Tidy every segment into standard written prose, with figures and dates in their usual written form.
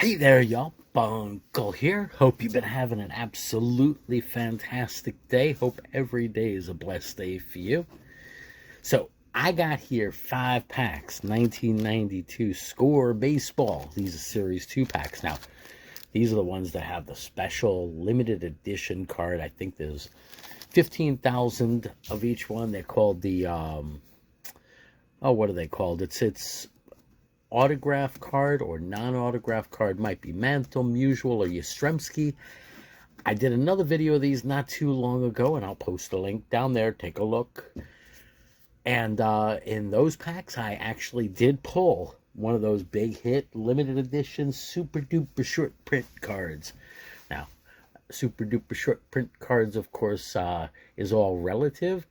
Hey there, y'all. Bunkle here. Hope you've been having an absolutely fantastic day. Hope every day is a blessed day for you. So, I got here 5 packs, 1992 Score Baseball. These are Series 2 packs. Now, these are the ones that have the special limited edition card. I think there's 15,000 of each one. They're called the, what are they called? It's autograph card or non-autograph card. Might be Mantle, Musial, or Yastremski. I did another video of these not too long ago, and I'll post a link down there. Take a look. And in those packs, I actually did pull one of those big hit limited edition super duper short print cards. Now, super duper short print cards, of course, is all relative.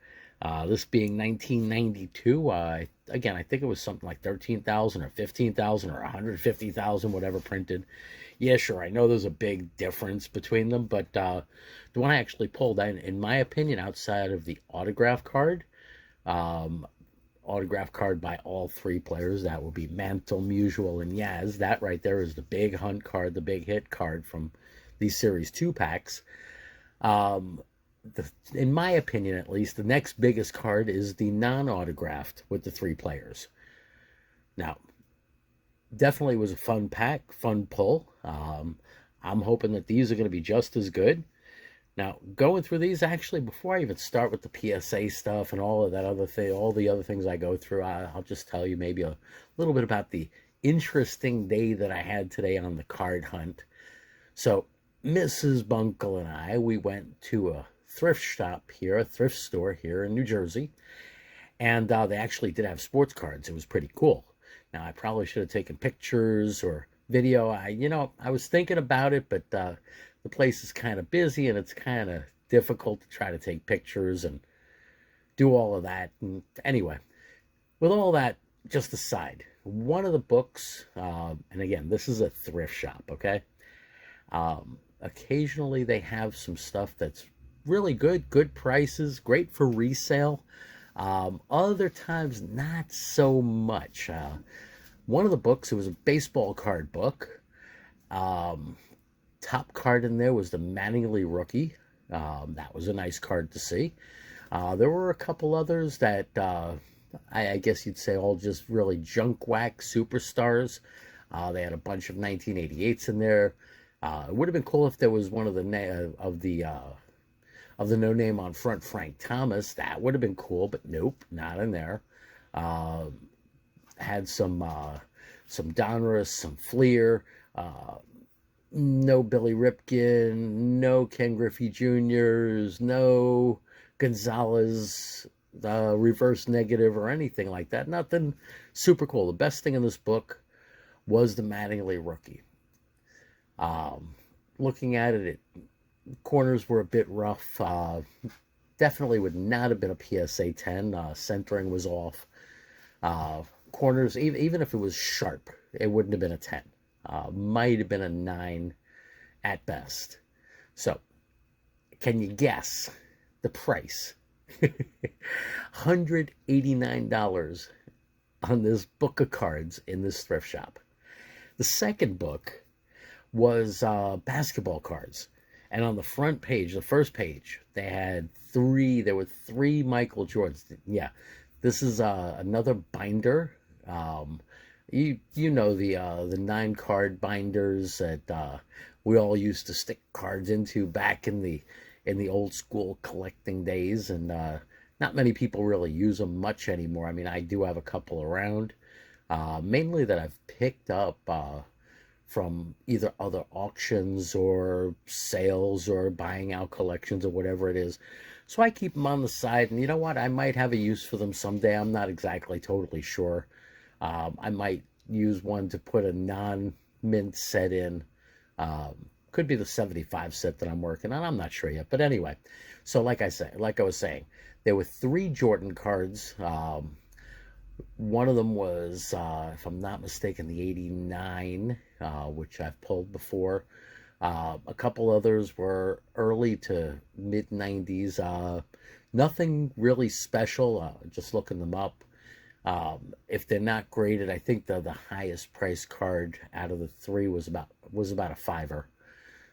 This being 1992, again, I think it was something like 13,000 or 15,000 or 150,000, whatever printed. Yeah, sure, I know there's a big difference between them, but the one I actually pulled, in my opinion, outside of the um, autograph card by all three players, that would be Mantle, Musial, and Yaz. That right there is the big hunt card, the big hit card from these Series 2 packs. Um, in my opinion, at least, the next biggest card is the non-autographed with the three players. Now, definitely was a fun pack, fun pull. I'm hoping that these are going to be just as good. Now, going through these, actually, before I even start with the PSA stuff and all of that other thing, all the other things I go through, I'll just tell you maybe a little bit about the interesting day that I had today on the card hunt. So, Mrs. Bunkle and I, we went to a thrift shop here, a thrift store here in New Jersey, and they actually did have sports cards. It was pretty cool. Now, I probably should have taken pictures or video. I was thinking about it, but the place is kind of busy and it's kind of difficult to try to take pictures and do all of that. And anyway, with all that just aside, one of the books, and again, this is a thrift shop, okay? Occasionally they have some stuff that's really good prices, great for resale. Other times, not so much. One of the books, it was a baseball card book. Um, Top card in there was the Mattingly rookie. That was a nice card to see. There were a couple others that I guess you'd say all just really junk whack superstars. They had a bunch of 1988s in there. It would have been cool if there was one of the of the no name on front, Frank Thomas. That would have been cool, but nope, not in there. Uh, had some Donruss, some Fleer. No Billy Ripken, no Ken Griffey Jr.'s, no Gonzalez, reverse negative or anything like that. Nothing super cool. The best thing in this book was the Mattingly rookie. Looking at it, corners were a bit rough. Definitely would not have been a PSA 10. Centering was off. Corners, even if it was sharp, it wouldn't have been a 10. Might have been a 9 at best. So, can you guess the price? $189 on this book of cards in this thrift shop. The second book was basketball cards. And on the front page, the first page, there were three Michael Jordans. Yeah, this is another binder. You know the 9 card binders that we all used to stick cards into back in the old school collecting days, and not many people really use them much anymore. I mean, I do have a couple around, mainly that I've picked up from either other auctions or sales or buying out collections or whatever it is. So I keep them on the side, and you know what? I might have a use for them someday. I'm not exactly totally sure. I might use one to put a non-mint set in. Could be the 75 set that I'm working on. I'm not sure yet. But anyway, so like I was saying, there were 3 Jordan cards. One of them was, if I'm not mistaken, the 89, which I've pulled before. A couple others were early to mid-90s. Nothing really special, just looking them up. If they're not graded, I think the highest price card out of the 3 was about was about a $5.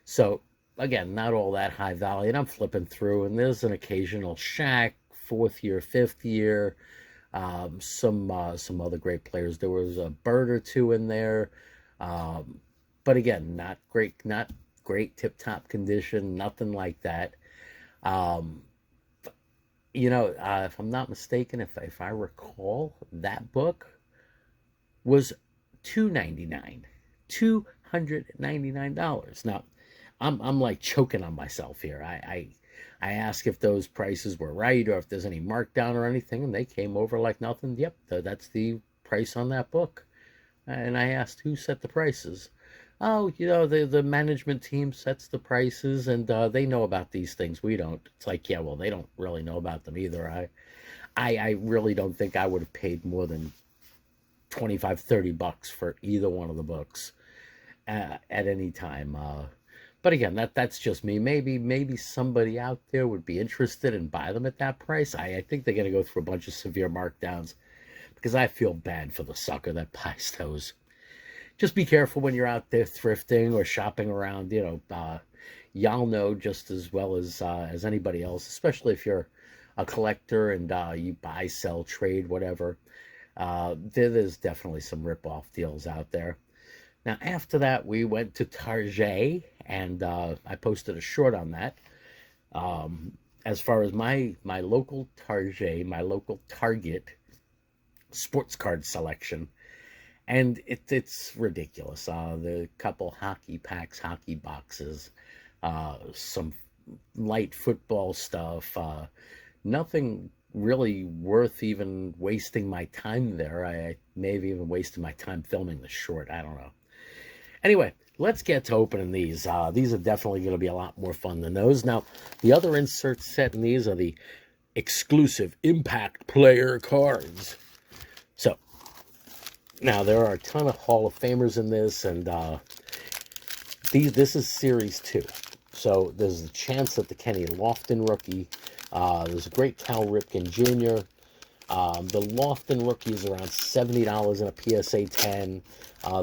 So again, not all that high value. And I'm flipping through, and there's an occasional Shaq, 4th year, 5th year, some other great players. There was a Bird or two in there, but again, not great tip-top condition, nothing like that. Um, if I'm not mistaken, if I recall, that book was $299, $299. Now, I'm like choking on myself here. I ask if those prices were right or if there's any markdown or anything, and they came over like nothing. Yep, that's the price on that book. And I asked who set the prices. Oh, the management team sets the prices, and they know about these things. We don't. It's like, yeah, well, they don't really know about them either. I really don't think I would have paid more than $25-$30 for either one of the books at any time. But again, that's just me. Maybe somebody out there would be interested and buy them at that price. I think they're going to go through a bunch of severe markdowns because I feel bad for the sucker that buys those. Just be careful when you're out there thrifting or shopping around. Y'all know just as well as anybody else, especially if you're a collector and you buy, sell, trade, whatever. There's definitely some rip-off deals out there. Now, after that, we went to Target, and I posted a short on that. As far as my local Target, my local Target sports card selection, and it's ridiculous. The couple hockey packs, hockey boxes, some light football stuff, nothing really worth even wasting my time there. I may have even wasted my time filming the short. I don't know. Anyway, let's get to opening these. These are definitely going to be a lot more fun than those. Now, the other inserts set in these are the exclusive Impact Player cards. So, now there are a ton of Hall of Famers in this, and this is Series 2. So, there's a chance at the Kenny Lofton rookie. There's a great Cal Ripken Jr. The Lofton rookie is around $70 in a PSA 10.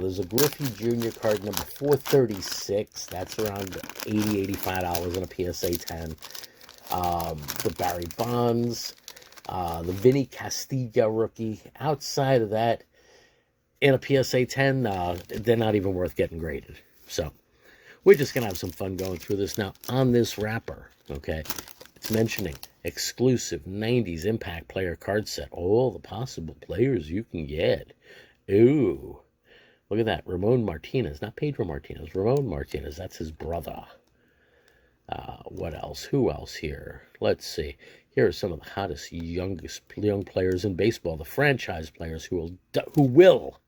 There's a Griffey Jr. card number 436. That's around $80-$85 in a PSA 10. The Barry Bonds, the Vinny Castilla rookie. Outside of that, in a PSA 10, they're not even worth getting graded. So, we're just going to have some fun going through this. Now, on this wrapper, okay, it's mentioning exclusive 90s Impact Player card set. All the possible players you can get. Ooh, look at that. Ramon Martinez, not Pedro Martinez. Ramon Martinez, that's his brother. What else? Who else here? Let's see. Here are some of the hottest young players in baseball. The franchise players who will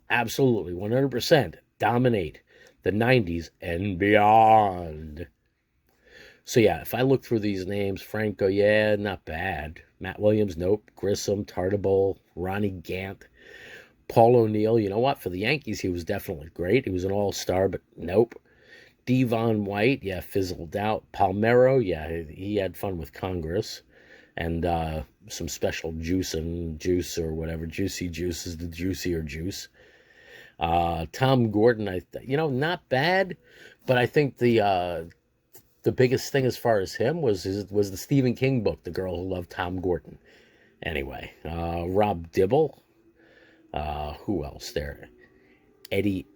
absolutely 100% dominate the 90s and beyond. So yeah, if I look through these names, Franco, yeah, not bad. Matt Williams, nope. Grissom, Tartabull, Ronnie Gant, Paul O'Neill. You know what? For the Yankees, he was definitely great. He was an all-star, but nope. Devon White, yeah, fizzled out. Palmero, yeah, he had fun with Congress. And some special juice or whatever. Juicy Juice is the juicier juice. Tom Gordon, not bad, but I think the biggest thing as far as him was the Stephen King book, The Girl Who Loved Tom Gordon. Anyway, Rob Dibble. Who else there? Eddie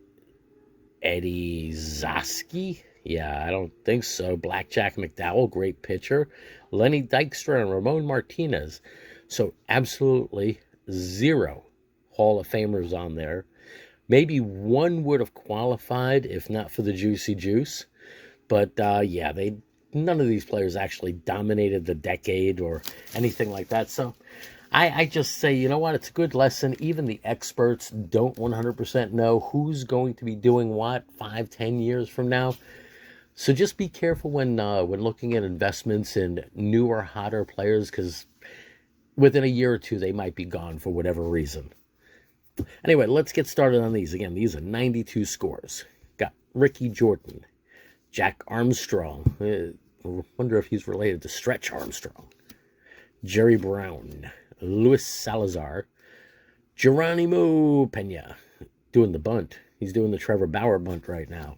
Zosky? Yeah, I don't think so. Blackjack McDowell, great pitcher. Lenny Dykstra and Ramon Martinez. So absolutely zero Hall of Famers on there. Maybe one would have qualified if not for the Juicy Juice. But, yeah, none of these players actually dominated the decade or anything like that. So I just say, you know what? It's a good lesson. Even the experts don't 100% know who's going to be doing what 5-10 years from now. So just be careful when looking at investments in newer, hotter players, because within a year or two, they might be gone for whatever reason. Anyway, let's get started on these. Again, these are 92 scores. Got Ricky Jordan, Jack Armstrong. I wonder if he's related to Stretch Armstrong. Jerry Brown, Luis Salazar, Geronimo Pena, doing the bunt. He's doing the Trevor Bauer bunt right now.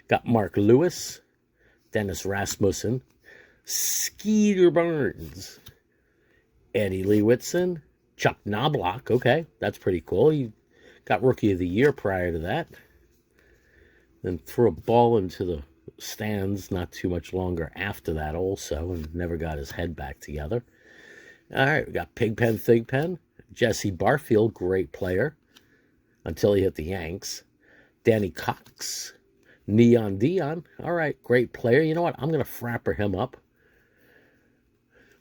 Got Mark Lewis, Dennis Rasmussen, Skeeter Burns, Eddie Lee Whitson, Chuck Knobloch. Okay, that's pretty cool. He got Rookie of the Year prior to that. Then threw a ball into the stands not too much longer after that also, and never got his head back together. All right, we got Pigpen Thigpen, Jesse Barfield, great player, until he hit the Yanks. Danny Cox, Neon Dion, all right, great player. You know what? I'm going to frapper him up.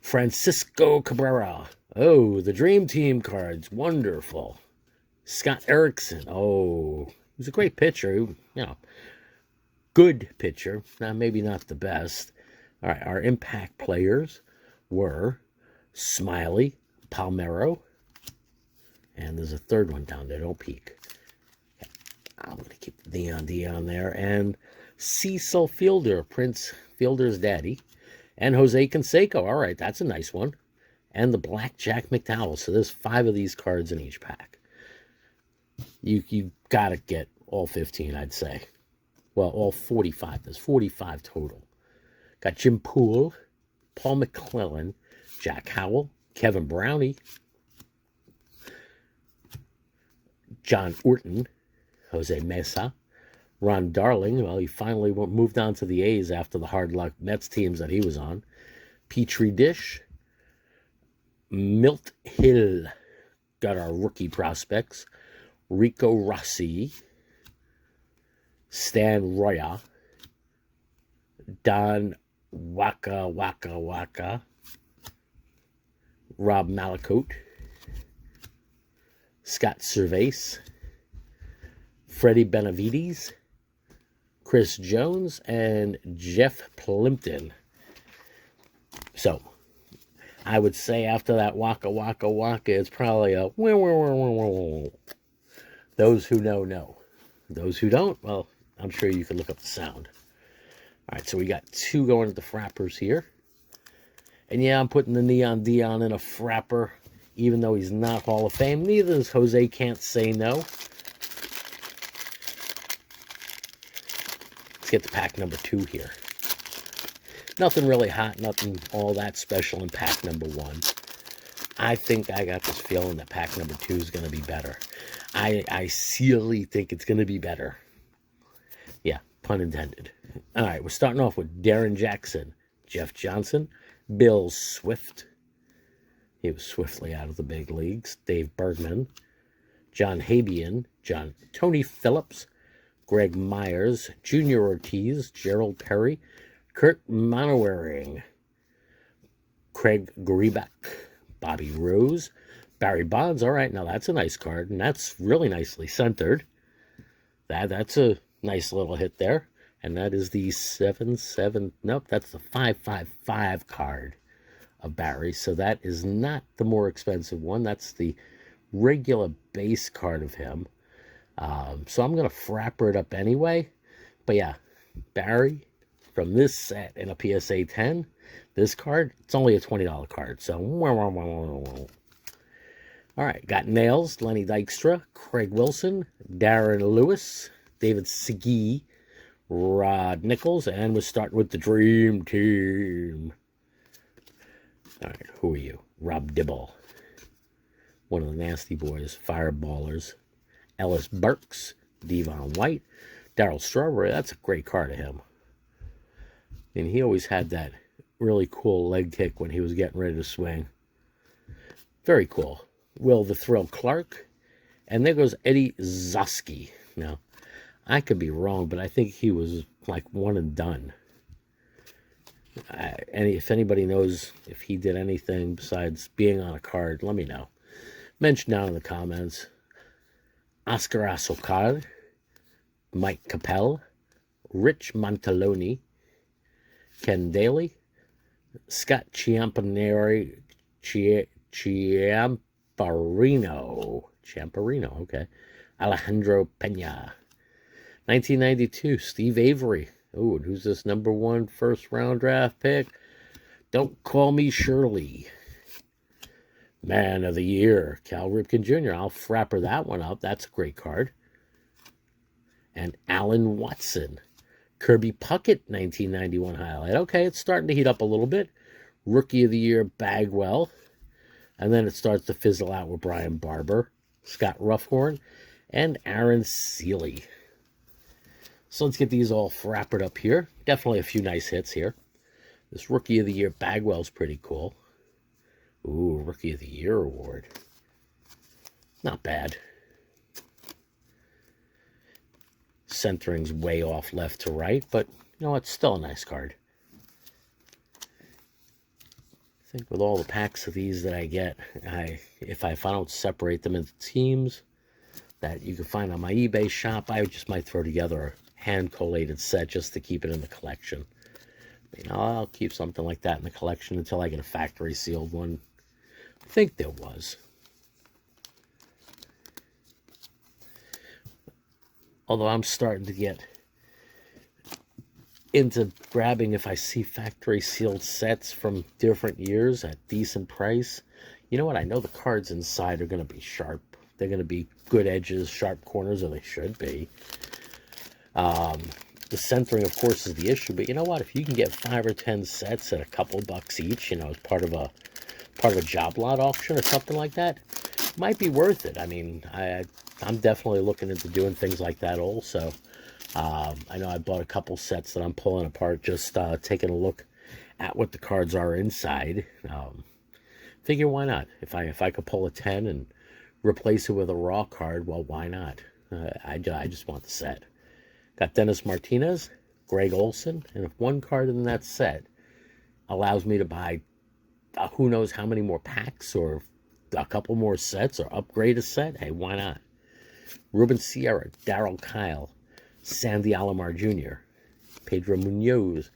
Francisco Cabrera. Oh, the Dream Team cards, wonderful. Scott Erickson. Oh, he was a great pitcher. Good pitcher. Now, maybe not the best. All right, our impact players were Smiley, Palmero, and there's a third one down there. Don't peek. I'm going to keep Neon Dion there. And Cecil Fielder, Prince Fielder's daddy. And Jose Canseco. All right, that's a nice one. And the Blackjack McDowell. So there's 5 of these cards in each pack. You got to get all 15, I'd say. Well, all 45. There's 45 total. Got Jim Poole, Paul McClellan, Jack Howell, Kevin Brownie, John Orton, Jose Mesa, Ron Darling. Well, he finally moved on to the A's after the hard luck Mets teams that he was on. Petri Dish, Milt Hill. Got our rookie prospects. Rico Rossi, Stan Roya, Don Waka, Rob Malakote, Scott Cervase, Freddie Benavides, Chris Jones, and Jeff Plimpton. So, I would say after that Waka, it's probably a those who know. Those who don't, well, I'm sure you can look up the sound. All right, so we got 2 going at the frappers here. And yeah, I'm putting the Neon Dion in a frapper, even though he's not Hall of Fame. Neither is Jose Can't Say No. Let's get to pack number 2 here. Nothing really hot, nothing all that special in pack number 1. I think I got this feeling that pack number 2 is going to be better. I sincerely think it's going to be better. Yeah, pun intended. All right, we're starting off with Darren Jackson, Jeff Johnson, Bill Swift. He was swiftly out of the big leagues. Dave Bergman, John Habian, Tony Phillips, Greg Myers, Junior Ortiz, Gerald Perry, Kurt Mannering, Craig Grebeck, Bobby Rose, Barry Bonds. All right, now that's a nice card, and that's really nicely centered. That's a nice little hit there. And that is the 7-7, nope, that's the 5-5-5 card of Barry. So that is not the more expensive one. That's the regular base card of him. So I'm going to frapper it up anyway. But yeah, Barry from this set in a PSA 10, this card, it's only a $20 card. So, all right, got Nails, Lenny Dykstra, Craig Wilson, Darren Lewis, David Segui, Rod Nichols, and we're starting with the Dream Team. All right, who are you? Rob Dibble, one of the nasty boys, Fireballers. Ellis Burks, Devon White, Darryl Strawberry. That's a great card of him. And he always had that really cool leg kick when he was getting ready to swing. Very cool. Will the Thrill Clark. And there goes Eddie Zosky. Now, I could be wrong, but I think he was like one and done. And if anybody knows if he did anything besides being on a card, let me know. Mention down in the comments. Oscar Asocar, Mike Capel, Rich Montaloni, Ken Daly, Scott Ciamparino, okay, Alejandro Pena, 1992, Steve Avery. Oh, and who's this number 1 first round draft pick? Don't call me Shirley. Man of the Year, Cal Ripken Jr. I'll frapper that one up. That's a great card. and Alan Watson. Kirby Puckett, 1991 highlight. Okay, it's starting to heat up a little bit. Rookie of the Year, Bagwell. And then it starts to fizzle out with Brian Barber, Scott Ruffhorn, and Aaron Seeley. So let's get these all wrapped up here. Definitely a few nice hits here. This Rookie of the Year, Bagwell's pretty cool. Ooh, Rookie of the Year award. Not bad. Centering's way off left to right, but you know, it's still a nice card. I think with all the packs of these that I get, if I don't separate them into teams that you can find on my eBay shop, I just might throw together a hand-collated set just to keep it in the collection. You know, I'll keep something like that in the collection until I get a factory sealed one. I think there was. Although I'm starting to get into grabbing if I see factory sealed sets from different years at decent price. You know what? I know the cards inside are going to be sharp. They're going to be good edges, sharp corners, or they should be. The centering, of course, is the issue. But you know what? If you can get 5 or 10 sets at a couple bucks each, you know, as part of a job lot auction or something like that, it might be worth it. I mean, I'm definitely looking into doing things like that also. I know I bought a couple sets that I'm pulling apart, just taking a look at what the cards are inside. Figure why not? If I could pull a 10 and replace it with a raw card, well, why not? I just want the set. Got Dennis Martinez, Greg Olson, and if one card in that set allows me to buy who knows how many more packs or a couple more sets or upgrade a set, hey, why not? Ruben Sierra, Darryl Kyle, Sandy Alomar Jr., Pedro Munoz,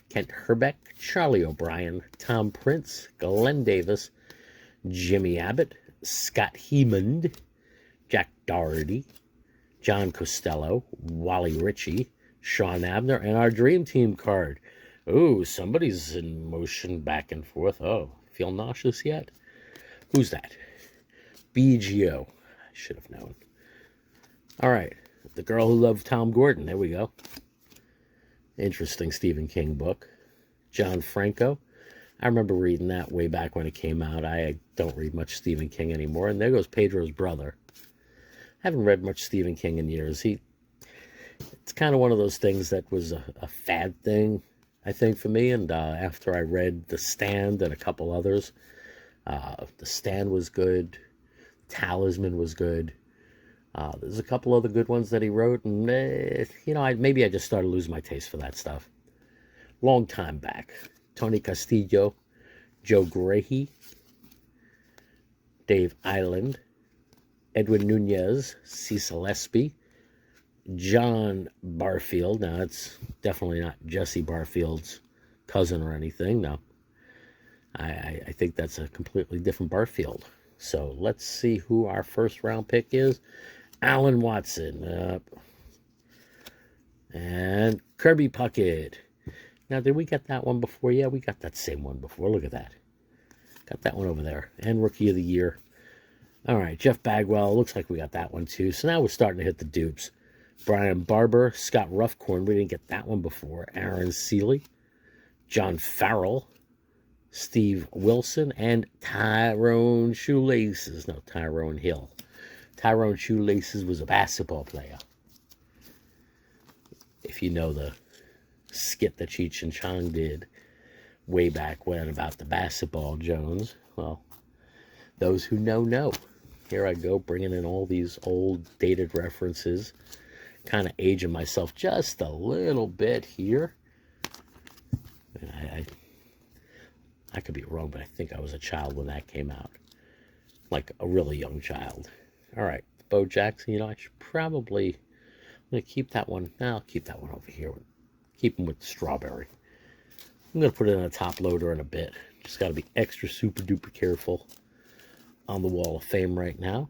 Kent Herbeck, Charlie O'Brien, Tom Prince, Glenn Davis, Jimmy Abbott, Scott Heamond, Jack Doherty, John Costello, Wally Ritchie, Sean Abner, and our Dream Team card. Ooh, somebody's in motion back and forth. Oh, feel nauseous yet? Who's that? BGO. I should have known. All right. The Girl Who Loved Tom Gordon. There we go. Interesting Stephen King book. John Franco. I remember reading that way back when it came out. I don't read much Stephen King anymore. And there goes Pedro's brother. I haven't read much Stephen King in years. It's kind of one of those things that was a fad thing, I think, for me. And after I read The Stand and a couple others, The Stand was good. Talisman was good. There's a couple other good ones that he wrote, and you know, maybe I just started losing my taste for that stuff. Long time back. Tony Castillo, Joe Grahey, Dave Island, Edwin Nunez, Cecil Espy, John Barfield. Now, it's definitely not Jesse Barfield's cousin or anything. No, I think that's a completely different Barfield. So let's see who our first round pick is. Alan Watson. And Kirby Puckett. Now, did we get that one before? Yeah, we got that same one before. Look at that. Got that one over there. And Rookie of the Year. All right, Jeff Bagwell. Looks like we got that one too. So now we're starting to hit the dupes. Brian Barber, Scott Ruffhorn. We didn't get that one before. Aaron Seeley. John Farrell. Steve Wilson. And Tyrone Shoelaces. No, Tyrone Hill. Tyrone Shoelaces was a basketball player. If you know the skit that Cheech and Chong did way back when about the basketball Jones, well, those who know. Here I go, bringing in all these old dated references, kind of aging myself just a little bit here. I could be wrong, but I think I was a child when that came out, like a really young child. All right, Bo Jackson. You know, I should probably, I'm going to keep that one. No, I'll keep that one over here. Keep him with the strawberry. I'm going to put it in a top loader in a bit. Just got to be extra super duper careful on the Wall of Fame right now.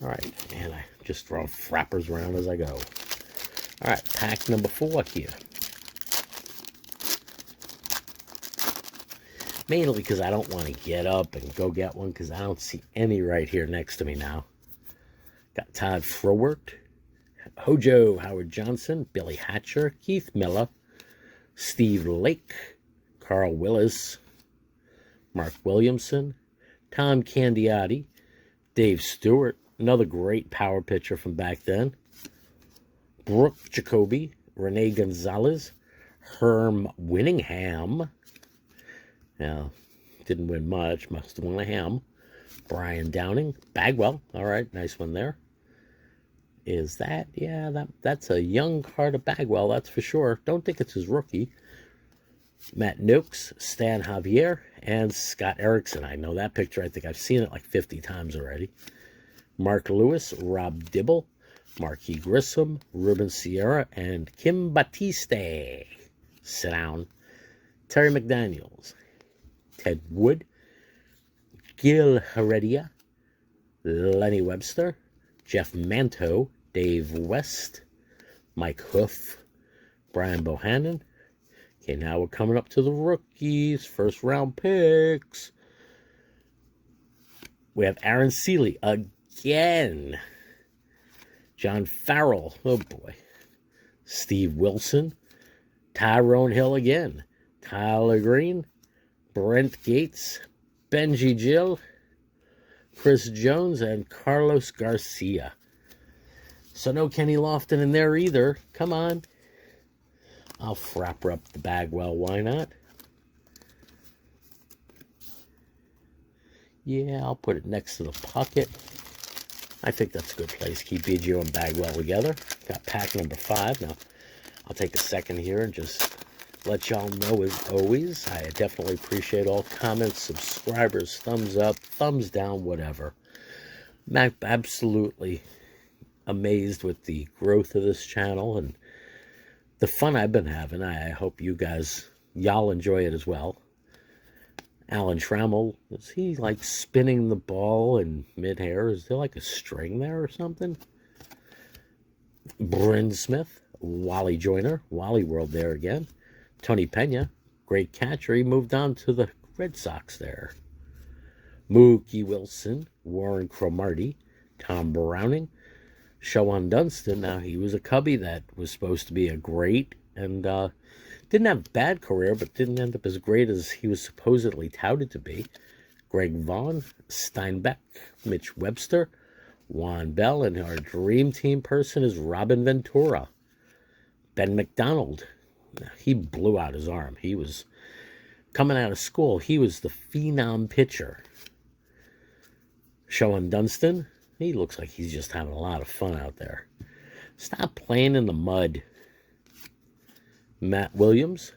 All right, and I just throw frappers around as I go. All right, pack number 4 here. Mainly because I don't want to get up and go get one because I don't see any right here next to me now. Got Todd Frowert, Hojo, Howard Johnson, Billy Hatcher, Keith Miller, Steve Lake, Carl Willis, Mark Williamson, Tom Candiotti, Dave Stewart, another great power pitcher from back then, Brooke Jacoby, Rene Gonzalez, Herm Winningham. Now, didn't win much, must have won a ham. Brian Downing, Bagwell, all right, nice one there. Is that, yeah, that's a young card of Bagwell, that's for sure. Don't think it's his rookie. Matt Noakes, Stan Javier, and Scott Erickson. I know that picture. I think I've seen it like 50 times already. Mark Lewis, Rob Dibble, Marquis Grissom, Ruben Sierra, and Kim Batiste. Sit down. Terry McDaniels, Ted Wood, Gil Heredia, Lenny Webster, Jeff Manto, Dave West, Mike Hoof, Brian Bohannon. Okay, now we're coming up to the rookies, first round picks. We have Aaron Seeley again. John Farrell, oh boy. Steve Wilson, Tyrone Hill again. Tyler Green, Brent Gates, Benji Gill, Chris Jones, and Carlos Garcia. So no Kenny Lofton in there either. Come on. I'll frapper up the Bagwell, why not? Yeah, I'll put it next to the pocket. I think that's a good place. Keep Biggio and Bagwell together. Got pack number 5. Now, I'll take a second here and just let y'all know, as always, I definitely appreciate all comments, subscribers, thumbs up, thumbs down, whatever. I'm absolutely amazed with the growth of this channel and the fun I've been having. I hope you guys, y'all enjoy it as well. Alan Trammell, is he like spinning the ball in midair? Is there like a string there or something? Bryn Smith, Wally Joyner, Wally World there again. Tony Pena, great catcher. He moved on to the Red Sox there. Mookie Wilson, Warren Cromartie, Tom Browning, Shawan Dunston. Now, he was a Cubby that was supposed to be a great and didn't have a bad career, but didn't end up as great as he was supposedly touted to be. Greg Vaughn, Steinbeck, Mitch Webster, Juan Bell, and our dream team person is Robin Ventura. Ben McDonald, he blew out his arm. He was coming out of school. He was the phenom pitcher. Shawan Dunston, he looks like he's just having a lot of fun out there. Stop playing in the mud. Matt Williams,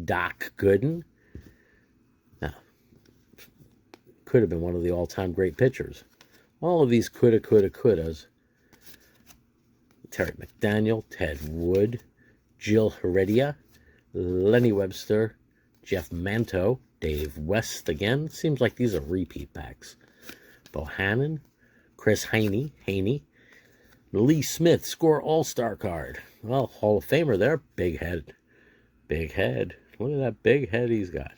Doc Gooden. Now, could have been one of the all-time great pitchers. All of these couldas. Terry McDaniel, Ted Wood, Jill Heredia, Lenny Webster, Jeff Manto, Dave West again. Seems like these are repeat packs. Bohannon, Chris Haney, Lee Smith, score all-star card. Well, Hall of Famer there. Big head. Look at that big head he's got.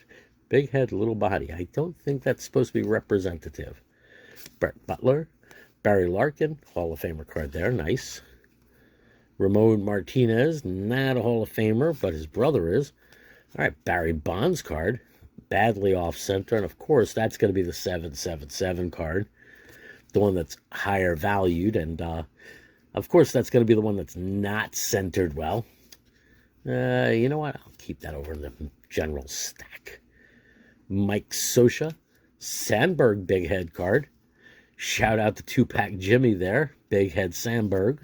Big head, little body. I don't think that's supposed to be representative. Brett Butler, Barry Larkin, Hall of Famer card there. Nice. Ramon Martinez, not a Hall of Famer, but his brother is. All right, Barry Bonds card. Badly off-center, and of course, that's going to be the 777 card. The one that's higher valued, and of course, that's going to be the one that's not centered well. You know what? I'll keep that over in the general stack. Mike Scioscia, Sandberg big head card. Shout out to Two-Pack Jimmy there. Big head Sandberg.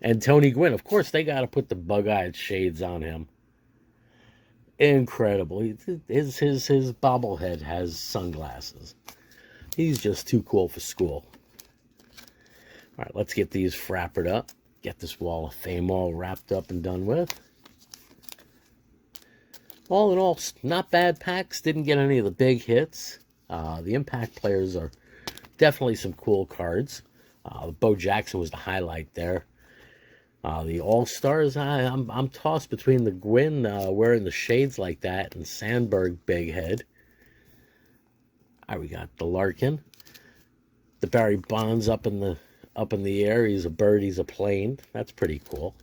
And Tony Gwynn. Of course, they got to put the bug-eyed shades on him. Incredible. His bobblehead has sunglasses. He's just too cool for school. All right, let's get these frappered up. Get this Wall of Fame all wrapped up and done with. All in all, not bad packs. Didn't get any of the big hits. The impact players are definitely some cool cards. Bo Jackson was the highlight there. The All-Stars, I'm tossed between the Gwynn wearing the shades like that and Sandberg big head. All right, we got the Larkin. The Barry Bonds up in the up in the air. He's a bird, he's a plane. That's pretty cool.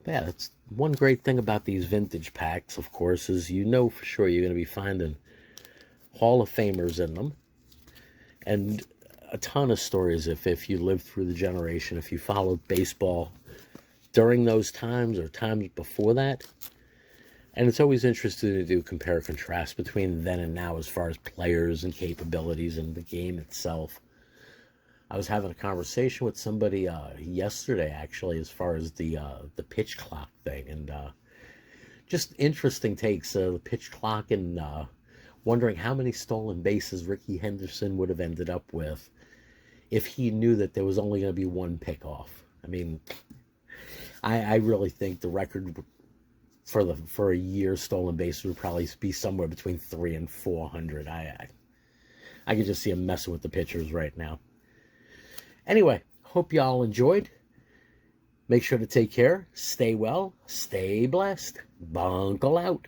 Yeah, that's one great thing about these vintage packs, of course, is you know for sure you're going to be finding Hall of Famers in them. And a ton of stories if you lived through the generation, if you followed baseball during those times or times before that. And it's always interesting to do compare and contrast between then and now as far as players and capabilities and the game itself. I was having a conversation with somebody yesterday, actually, as far as the pitch clock thing, and just interesting takes. The pitch clock, and wondering how many stolen bases Rickey Henderson would have ended up with if he knew that there was only going to be one pickoff. I mean, I really think the record for a year stolen bases would probably be somewhere between 300 and 400. I could just see him messing with the pitchers right now. Anyway, hope y'all enjoyed. Make sure to take care, stay well, stay blessed. Bunkle out.